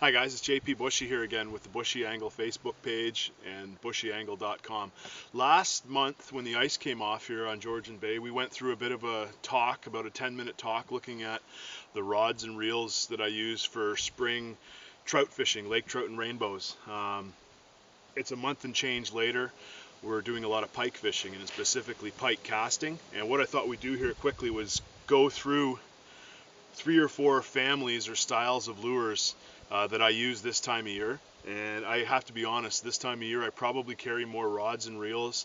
Hi guys, it's JP Bushy here again with the Bushy Angle Facebook page and bushyangle.com. Last month when the ice came off here on Georgian Bay, we went through a bit of a talk, about a 10-minute talk, looking at the rods and reels that I use for spring trout fishing, lake trout and rainbows. It's a month and change later. We're doing a lot of pike fishing, and specifically pike casting. And what I thought we'd do here quickly was go through 3 or 4 families or styles of lures that I use this time of year. And I have to be honest, this time of year I probably carry more rods and reels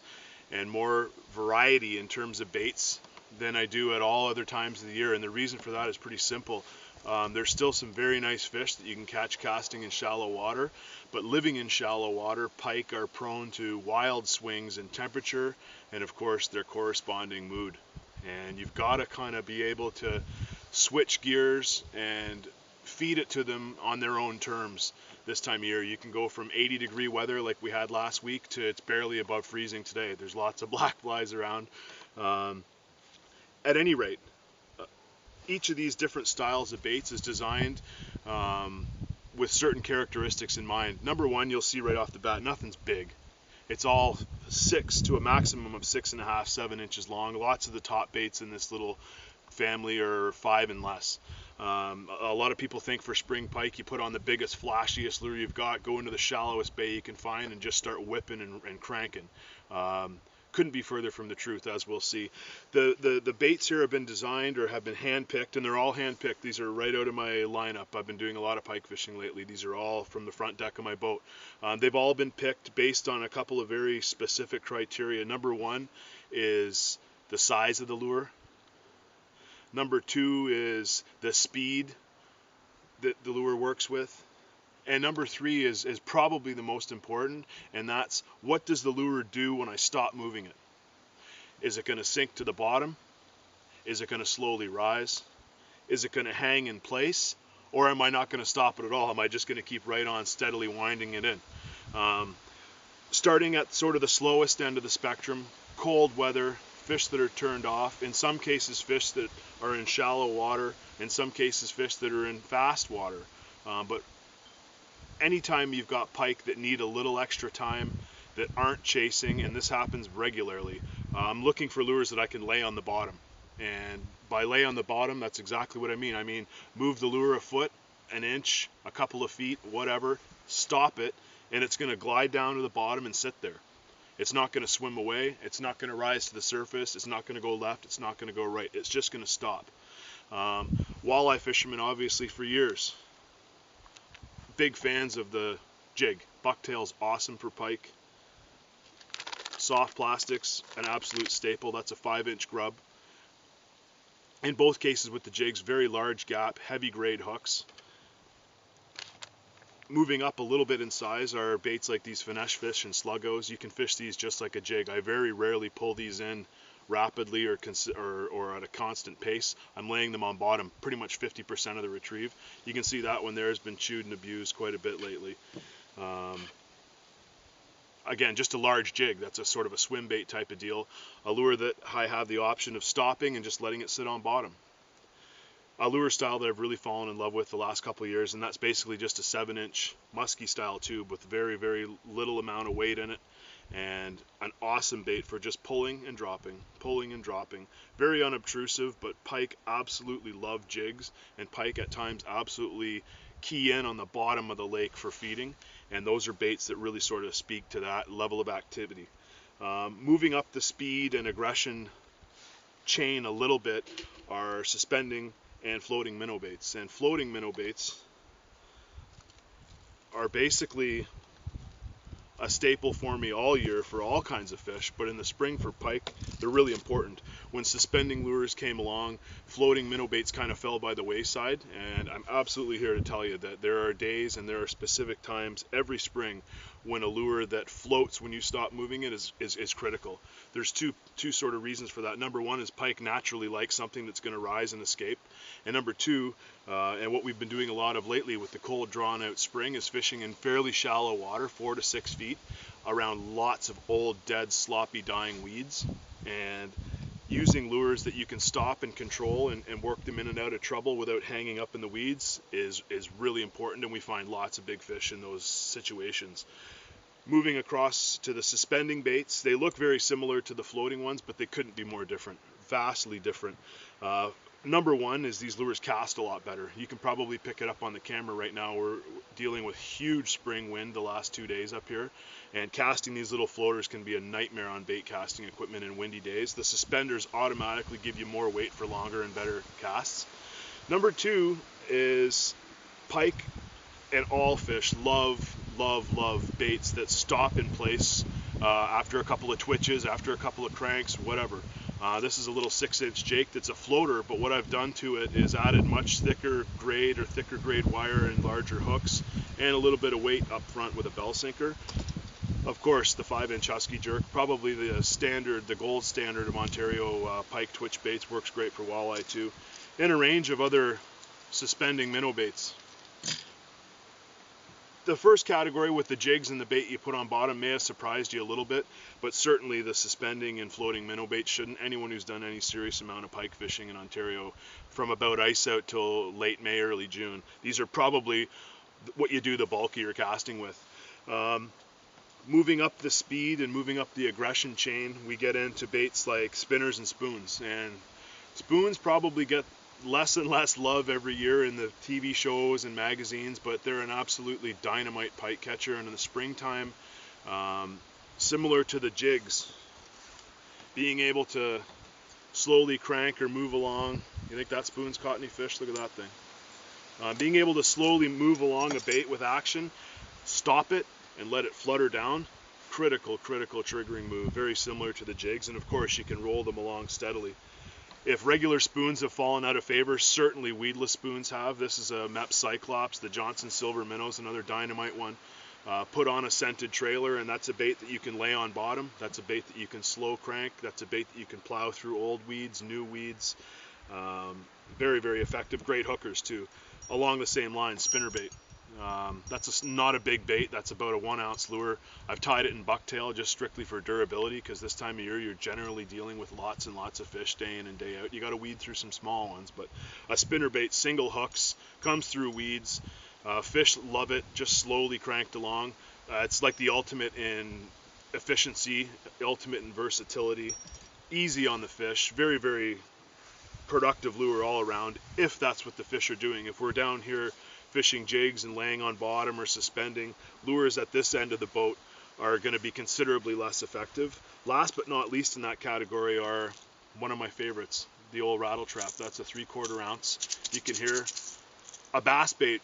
and more variety in terms of baits than I do at all other times of the year. And the reason for that is pretty simple. There's still some very nice fish that you can catch casting in shallow water, but living in shallow water, pike are prone to wild swings in temperature and of course their corresponding mood. And you've got to kind of be able to switch gears and feed it to them on their own terms. This time of year you can go from 80-degree weather like we had last week to it's barely above freezing today. There's lots of black flies around. At any rate, each of these different styles of baits is designed with certain characteristics in mind. Number one, you'll see right off the bat, nothing's big. It's all 6 to a maximum of 6.5, 7 inches long. Lots of the top baits in this little family are 5 and less. A lot of people think for spring pike you put on the biggest, flashiest lure you've got, go into the shallowest bay you can find and just start whipping and cranking. Couldn't be further from the truth, as we'll see. The baits here have been designed or have been hand-picked, and they're all hand-picked. These are right out of my lineup. I've been doing a lot of pike fishing lately. These are all from the front deck of my boat. They've all been picked based on a couple of very specific criteria. Number one is the size of the lure. Number two is the speed that the lure works with. And number three is probably the most important, and that's what does the lure do when I stop moving it? Is it going to sink to the bottom? Is it going to slowly rise? Is it going to hang in place? Or am I not going to stop it at all? Am I just going to keep right on steadily winding it in? Starting at sort of the slowest end of the spectrum, cold weather, fish that are turned off, in some cases fish that are in shallow water, in some cases fish that are in fast water. But anytime you've got pike that need a little extra time, that aren't chasing, and this happens regularly, I'm looking for lures that I can lay on the bottom. And by lay on the bottom, that's exactly what I mean. I mean, move the lure a foot, an inch, a couple of feet, whatever, stop it, and it's going to glide down to the bottom and sit there. It's not going to swim away. It's not going to rise to the surface. It's not going to go left. It's not going to go right. It's just going to stop. Walleye fishermen, obviously, for years, big fans of the jig. Bucktail's awesome for pike. Soft plastics, an absolute staple. That's a 5-inch grub. In both cases with the jigs, very large gap, heavy grade hooks. Moving up a little bit in size are baits like these finesse fish and sluggos. You can fish these just like a jig. I very rarely pull these in rapidly or at a constant pace. I'm laying them on bottom pretty much 50% of the retrieve. You can see that one there has been chewed and abused quite a bit lately. Again, just a large jig. That's a sort of a swim bait type of deal. A lure that I have the option of stopping and just letting it sit on bottom. A lure style that I've really fallen in love with the last couple of years, and that's basically just a 7-inch musky style tube with very, very little amount of weight in it, and an awesome bait for just pulling and dropping, pulling and dropping. Very unobtrusive, but pike absolutely love jigs, and pike at times absolutely key in on the bottom of the lake for feeding, and those are baits that really sort of speak to that level of activity. Moving up the speed and aggression chain a little bit are suspending and floating minnow baits. And floating minnow baits are basically a staple for me all year for all kinds of fish, but in the spring for pike, they're really important. When suspending lures came along, floating minnow baits kind of fell by the wayside, and I'm absolutely here to tell you that there are days and there are specific times every spring when a lure that floats when you stop moving it is critical. There's two sort of reasons for that. Number one is pike naturally like something that's going to rise and escape, and number two, and what we've been doing a lot of lately with the cold drawn out spring, is fishing in fairly shallow water, 4 to 6 feet, around lots of old, dead, sloppy, dying weeds. And using lures that you can stop and control and work them in and out of trouble without hanging up in the weeds is really important, and we find lots of big fish in those situations. Moving across to the suspending baits, they look very similar to the floating ones, but they couldn't be more different, vastly different. Number one is these lures cast a lot better. You can probably pick it up on the camera right now. We're dealing with huge spring wind the last 2 days up here, and casting these little floaters can be a nightmare on bait casting equipment in windy days. The suspenders automatically give you more weight for longer and better casts. Number two is pike and all fish love baits that stop in place after a couple of twitches, after a couple of cranks, whatever. This is a little 6-inch jake that's a floater, but what I've done to it is added much thicker grade wire and larger hooks and a little bit of weight up front with a bell sinker. Of course, the 5-inch Husky jerk, probably the gold standard of Ontario pike twitch baits, works great for walleye too, and a range of other suspending minnow baits. The first category with the jigs and the bait you put on bottom may have surprised you a little bit, but certainly the suspending and floating minnow bait shouldn't. Anyone who's done any serious amount of pike fishing in Ontario from about ice out till late May, early June, these are probably what you do the bulk of your casting with. Moving up the speed and moving up the aggression chain, we get into baits like spinners and spoons. And spoons probably get less and less love every year in the TV shows and magazines, but they're an absolutely dynamite pike catcher. And in the springtime, similar to the jigs, being able to slowly crank or move along. You think that spoon's caught any fish? Look at that thing. Being able to slowly move along a bait with action, stop it and let it flutter down, critical triggering move, very similar to the jigs. And of course you can roll them along steadily. If regular spoons have fallen out of favor, certainly weedless spoons have. This is a Mep Cyclops, the Johnson Silver Minnows, another dynamite one. Put on a scented trailer, and that's a bait that you can lay on bottom. That's a bait that you can slow crank. That's a bait that you can plow through old weeds, new weeds. Very effective. Great hookers too. Along the same line, spinnerbait. That's not a big bait. That's about a 1 ounce lure. I've tied it in bucktail just strictly for durability, because this time of year you're generally dealing with lots and lots of fish day in and day out. You got to weed through some small ones, but a spinnerbait, single hooks, comes through weeds. Fish love it, just slowly cranked along. It's like the ultimate in efficiency, ultimate in versatility, easy on the fish, very productive lure all around, if that's what the fish are doing. If we're down here fishing jigs and laying on bottom or suspending, lures at this end of the boat are going to be considerably less effective. Last but not least in that category are one of my favorites, the old rattle trap. That's a 3/4 ounce. You can hear a bass bait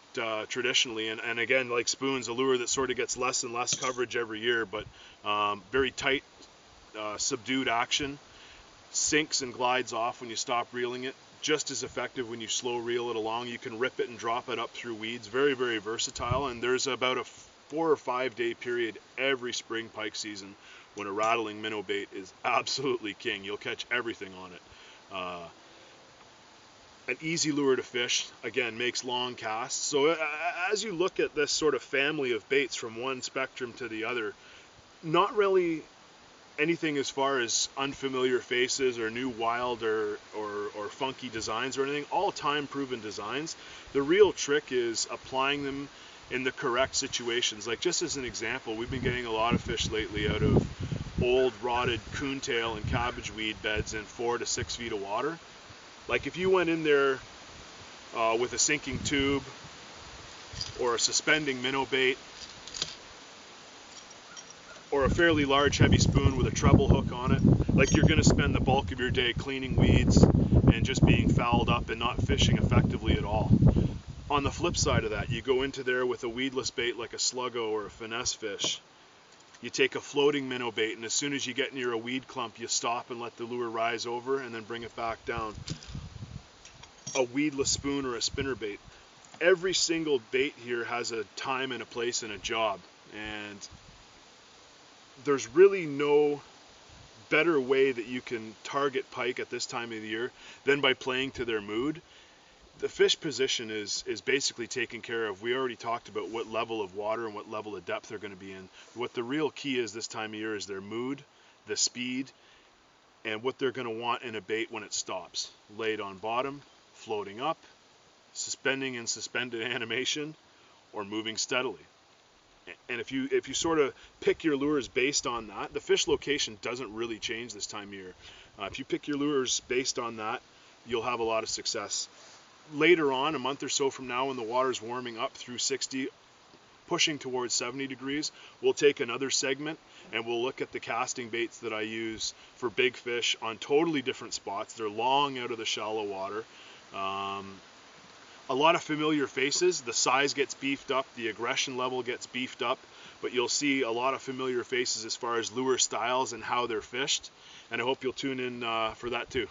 traditionally, and again, like spoons, a lure that sort of gets less and less coverage every year, but very tight, subdued action, sinks and glides off when you stop reeling it. Just as effective when you slow reel it along. You can rip it and drop it up through weeds. Very versatile, and there's about a 4 or 5 day period every spring pike season when a rattling minnow bait is absolutely king. You'll catch everything on it. An easy lure to fish, again, makes long casts. So as you look at this sort of family of baits from one spectrum to the other, not really anything as far as unfamiliar faces or new wild or funky designs or anything, all time proven designs. The real trick is applying them in the correct situations. Like, just as an example, we've been getting a lot of fish lately out of old rotted coontail and cabbage weed beds in 4 to 6 feet of water. Like, if you went in there with a sinking tube or a suspending minnow bait or a fairly large heavy spoon with a treble hook on it, like, you're going to spend the bulk of your day cleaning weeds and just being fouled up and not fishing effectively at all. On the flip side of that, you go into there with a weedless bait like a sluggo or a finesse fish. You take a floating minnow bait, and as soon as you get near a weed clump, you stop and let the lure rise over and then bring it back down. A weedless spoon or a spinnerbait. Every single bait here has a time and a place and a job, and there's really no better way that you can target pike at this time of the year than by playing to their mood. The fish position is basically taken care of. We already talked about what level of water and what level of depth they're going to be in. What the real key is this time of year is their mood, the speed, and what they're going to want in a bait when it stops. Laid on bottom, floating up, suspending in suspended animation, or moving steadily. And if you sort of pick your lures based on that, the fish location doesn't really change this time of year. If you pick your lures based on that, you'll have a lot of success. Later on, a month or so from now, when the water's warming up through 60, pushing towards 70 degrees, we'll take another segment and we'll look at the casting baits that I use for big fish on totally different spots. They're long out of the shallow water. A lot of familiar faces. The size gets beefed up, the aggression level gets beefed up, but you'll see a lot of familiar faces as far as lure styles and how they're fished. And I hope you'll tune in for that too.